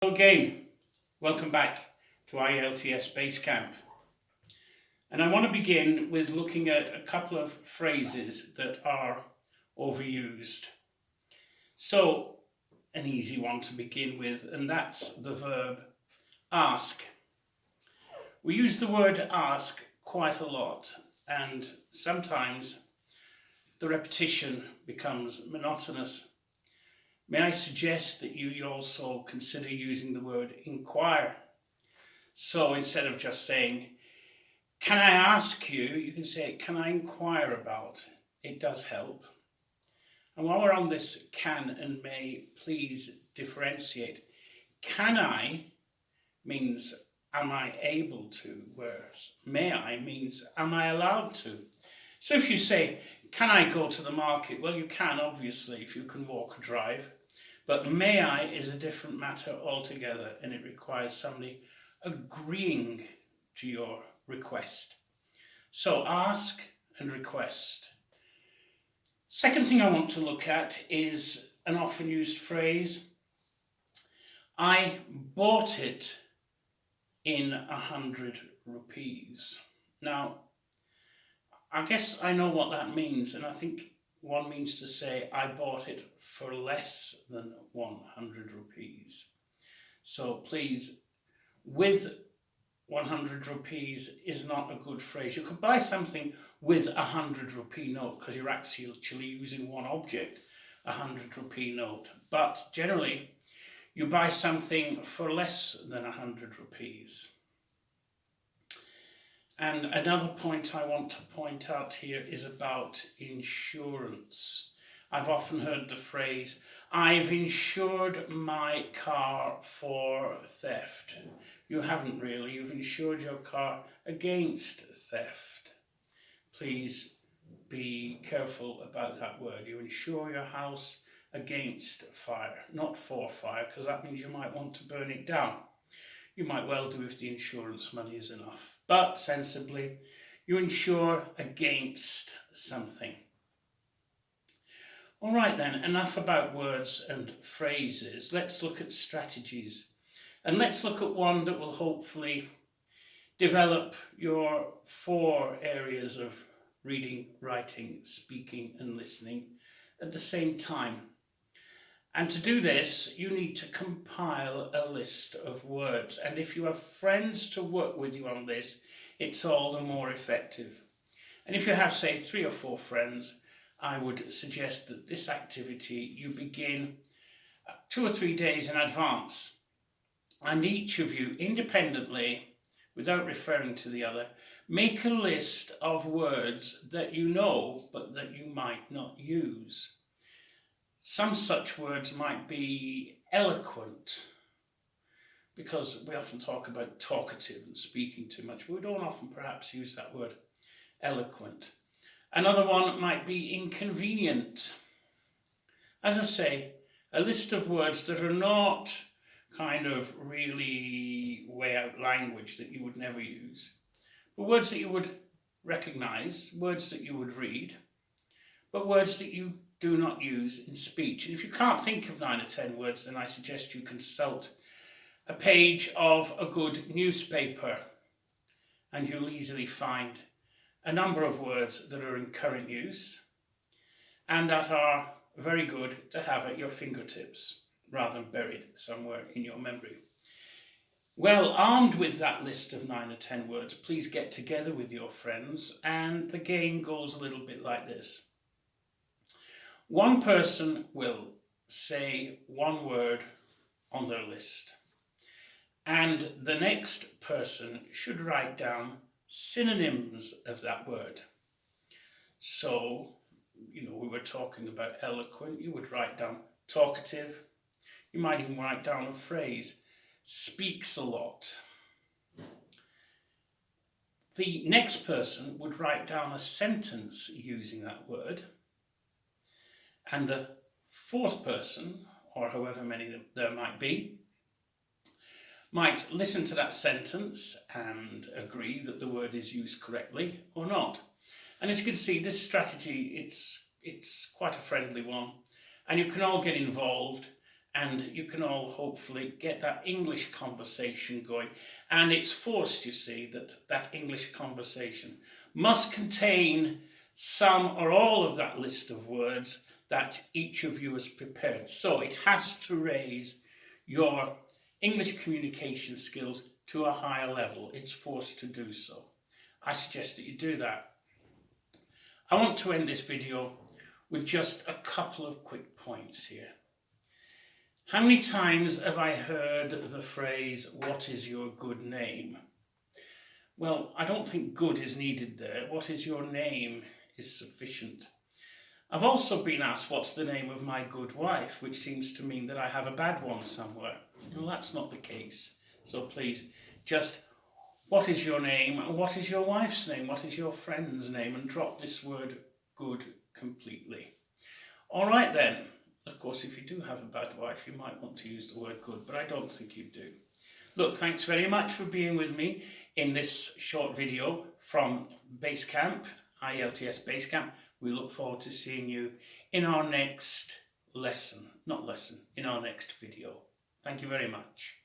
Again, welcome back to IELTS Base Camp. And I want to begin with looking at a couple of phrases that are overused. So, an easy one to begin with, and that's the verb ask. We use the word ask quite a lot, and sometimes the repetition becomes monotonous. May I suggest that you also consider using the word inquire. So instead of just saying, can I ask you, you can say, can I inquire about? It does help. And while we're on this can and may, please differentiate. Can I means, am I able to? Whereas may I means, am I allowed to? So if you say, can I go to the market? Well, you can, obviously, if you can walk or drive. But may I is a different matter altogether, and it requires somebody agreeing to your request. So ask and request. Second thing I want to look at is an often used phrase. I bought it in 100 rupees. Now, I guess I know what that means, and I think one means to say I bought it for less than 100 rupees. So please, with 100 rupees is not a good phrase. You could buy something with a 100 rupee note because you're actually using one object, a 100 rupee note. But generally, you buy something for less than 100 rupees. And another point I want to point out here is about insurance. I've often heard the phrase, I've insured my car for theft. You haven't really, you've insured your car against theft. Please be careful about that word. You insure your house against fire, not for fire, because that means you might want to burn it down. You might well do if the insurance money is enough. But sensibly, you insure against something. All right then, enough about words and phrases. Let's look at strategies. And let's look at one that will hopefully develop your 4 areas of reading, writing, speaking and listening at the same time. And to do this, you need to compile a list of words. And if you have friends to work with you on this, it's all the more effective. And if you have, say, 3 or 4 friends, I would suggest that this activity you begin 2 or 3 days in advance. And each of you, independently, without referring to the other, make a list of words that you know, but that you might not use. Some such words might be eloquent, because we often talk about talkative and speaking too much, but we don't often perhaps use that word eloquent. Another one might be inconvenient. As I say, a list of words that are not kind of really way out language that you would never use, but words that you would recognize, words that you would read, but words that you do not use in speech. And if you can't think of 9 or 10 words, then I suggest you consult a page of a good newspaper, and you'll easily find a number of words that are in current use and that are very good to have at your fingertips rather than buried somewhere in your memory. Well, armed with that list of 9 or 10 words, please get together with your friends, and the game goes a little bit like this. One person will say one word on their list, and the next person should write down synonyms of that word. So, we were talking about eloquent, you would write down talkative. You might even write down a phrase, speaks a lot. The next person would write down a sentence using that word. And the 4th person, or however many there might be, might listen to that sentence and agree that the word is used correctly or not. And as you can see, this strategy, it's quite a friendly one, and you can all get involved and you can all hopefully get that English conversation going. And it's forced, you see, that that English conversation must contain some or all of that list of words that each of you has prepared. So it has to raise your English communication skills to a higher level. It's forced to do so. I suggest that you do that. I want to end this video with just a couple of quick points here. How many times have I heard the phrase, "What is your good name?" Well, I don't think good is needed there. What is your name is sufficient. I've also been asked, what's the name of my good wife, which seems to mean that I have a bad one somewhere. Well, that's not the case. So please, just what is your name and what is your wife's name? What is your friend's name? And drop this word good completely. All right then. Of course, if you do have a bad wife, you might want to use the word good, but I don't think you do. Look, thanks very much for being with me in this short video from Basecamp, IELTS Basecamp. We look forward to seeing you in our next lesson, in our next video. Thank you very much.